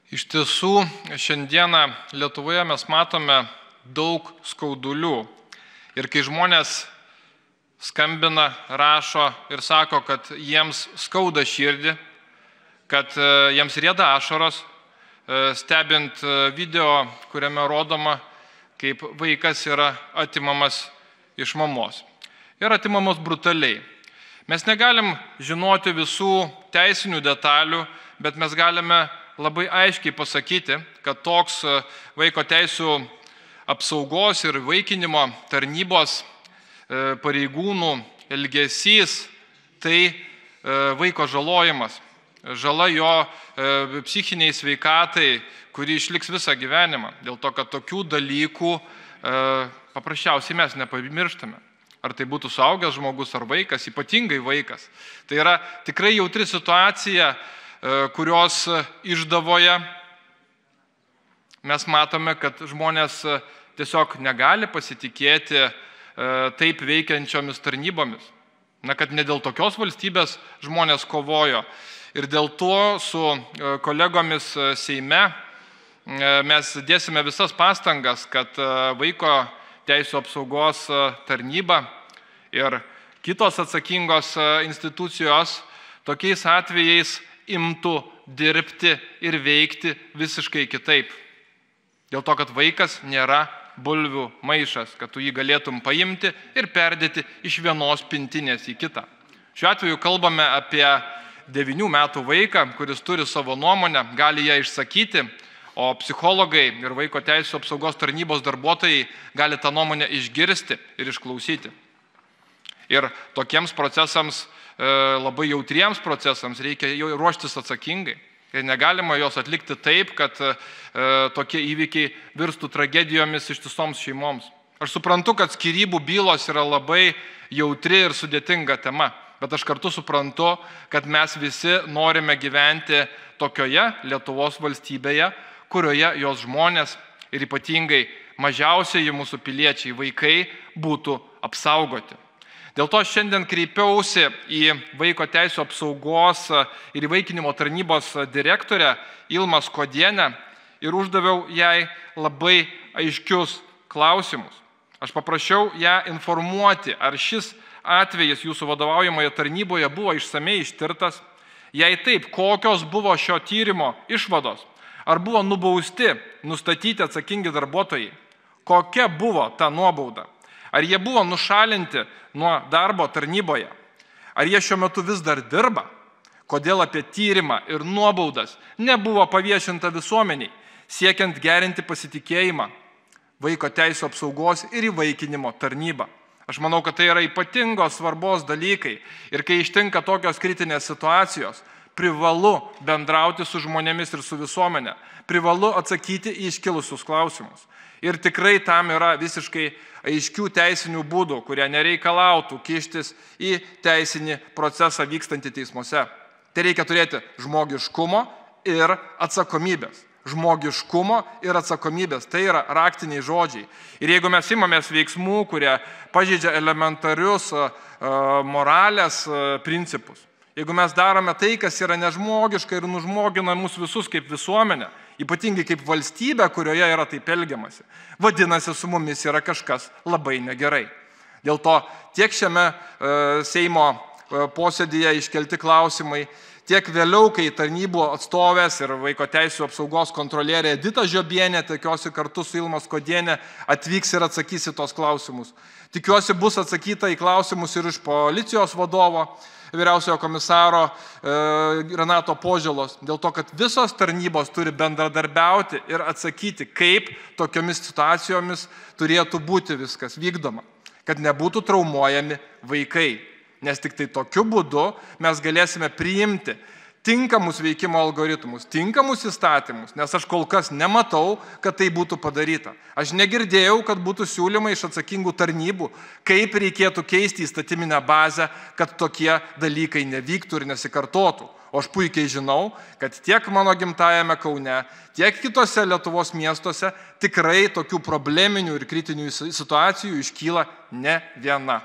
Iš tiesų, šiandieną Lietuvoje mes matome daug skaudulių. Ir kai žmonės skambina, rašo ir sako, kad jiems skauda širdį, kad jiems rieda ašaros, stebint video, kuriame rodoma, kaip vaikas yra atimamas iš mamos. Ir atimamos brutaliai. Mes negalim žinoti visų teisinių detalių, bet mes galime labai aiškiai pasakyti, kad toks vaiko teisų apsaugos ir įvaikinimo tarnybos pareigūnų elgesys tai vaiko žalojimas. Žala jo psichiniai sveikatai, kuri išliks visą gyvenimą. Dėl to, kad tokių dalykų paprasčiausiai mes nepamirštame. Ar tai būtų suaugęs žmogus ar vaikas, ypatingai vaikas. Tai yra tikrai jautri situacija, kurios išdavoje mes matome, kad žmonės tiesiog negali pasitikėti taip veikiančiomis tarnybomis. Na, kad ne dėl tokios valstybės žmonės kovojo. Ir dėl to su kolegomis Seime mes dėsime visas pastangas, kad vaiko teisų apsaugos tarnyba ir kitos atsakingos institucijos tokiais atvejais imtų dirbti ir veikti visiškai kitaip. Dėl to, kad vaikas nėra bulvių maišas, kad tu jį galėtum paimti ir perdėti iš vienos pintinės į kitą. Šiuo atveju kalbame apie 9 metų vaiką, kuris turi savo nuomonę, gali ją išsakyti, o psichologai ir vaiko teisų apsaugos tarnybos darbuotojai gali tą nuomonę išgirsti ir išklausyti. Ir tokiems procesams, labai jautriems procesams reikia jau ruoštis atsakingai. Ir negalima jos atlikti taip, kad tokie įvykiai virstų tragedijomis ištisoms šeimoms. Aš suprantu, kad skyrybų bylos yra labai jautri ir sudėtinga tema, bet aš kartu suprantu, kad mes visi norime gyventi tokioje Lietuvos valstybėje, kurioje jos žmonės ir ypatingai mažiausiai mūsų piliečiai, vaikai būtų apsaugoti. Dėl to šiandien kreipiausi į vaiko teisų apsaugos ir įvaikinimo tarnybos direktorę Ilmą Skuodienę ir uždaviau jai labai aiškius klausimus. Aš paprašiau ją informuoti, ar šis atvejis jūsų vadovaujamoje tarnyboje buvo išsamei ištirtas, jei taip, kokios buvo šio tyrimo išvados, ar buvo nubausti, nustatyti atsakingi darbuotojai, kokia buvo ta nuobauda. Ar jie buvo nušalinti nuo darbo tarnyboje? Ar jie šiuo metu vis dar dirba? Kodėl apie tyrimą ir nuobaudas nebuvo paviešinta visuomeniai, siekiant gerinti pasitikėjimą vaiko teisų apsaugos ir įvaikinimo tarnybą? Aš manau, kad tai yra ypatingos svarbos dalykai ir kai ištinka tokios kritinės situacijos, privalu bendrauti su žmonėmis ir su visuomenė, privalu atsakyti į iškilusius klausimus. Ir tikrai tam yra visiškai aiškių teisinių būdų, kurie nereikalautų kištis į teisinį procesą vykstantį teismuose. Tai reikia turėti žmogiškumo ir atsakomybės. Žmogiškumo ir atsakomybės. Tai yra raktiniai žodžiai. Ir jeigu mes imamės veiksmų, kurie pažeidžia elementarius moralės principus, jeigu mes darome tai, kas yra nežmogiška ir nužmogina mūsų visus kaip visuomenę, ypatingai kaip valstybė, kurioje yra taip elgiamasi, vadinasi, su mumis yra kažkas labai negerai. Dėl to tiek šiame Seimo posėdyje iškelti klausimai, tiek vėliau, kai tarnybų atstovės ir vaiko teisų apsaugos kontrolierė Edita Žiobienė, tikiuosi kartu su Ilma Skuodienė, atvyks ir atsakys į tos klausimus. Tikiuosi bus atsakyta į klausimus ir iš policijos vadovo, vyriausiojo komisaro Renato Požėlos, dėl to, kad visos tarnybos turi bendradarbiauti ir atsakyti, kaip tokiomis situacijomis turėtų būti viskas vykdoma, kad nebūtų traumuojami vaikai. Nes tik tai tokiu būdu mes galėsime priimti tinkamus veikimo algoritmus, tinkamus įstatymus, nes aš kol kas nematau, kad tai būtų padaryta. Aš negirdėjau, kad būtų siūlymai iš atsakingų tarnybų, kaip reikėtų keisti įstatyminę bazę, kad tokie dalykai nevyktų ir nesikartotų. O aš puikiai žinau, kad tiek mano gimtajame Kaune, tiek kitose Lietuvos miestuose tikrai tokių probleminių ir kritinių situacijų iškyla ne viena.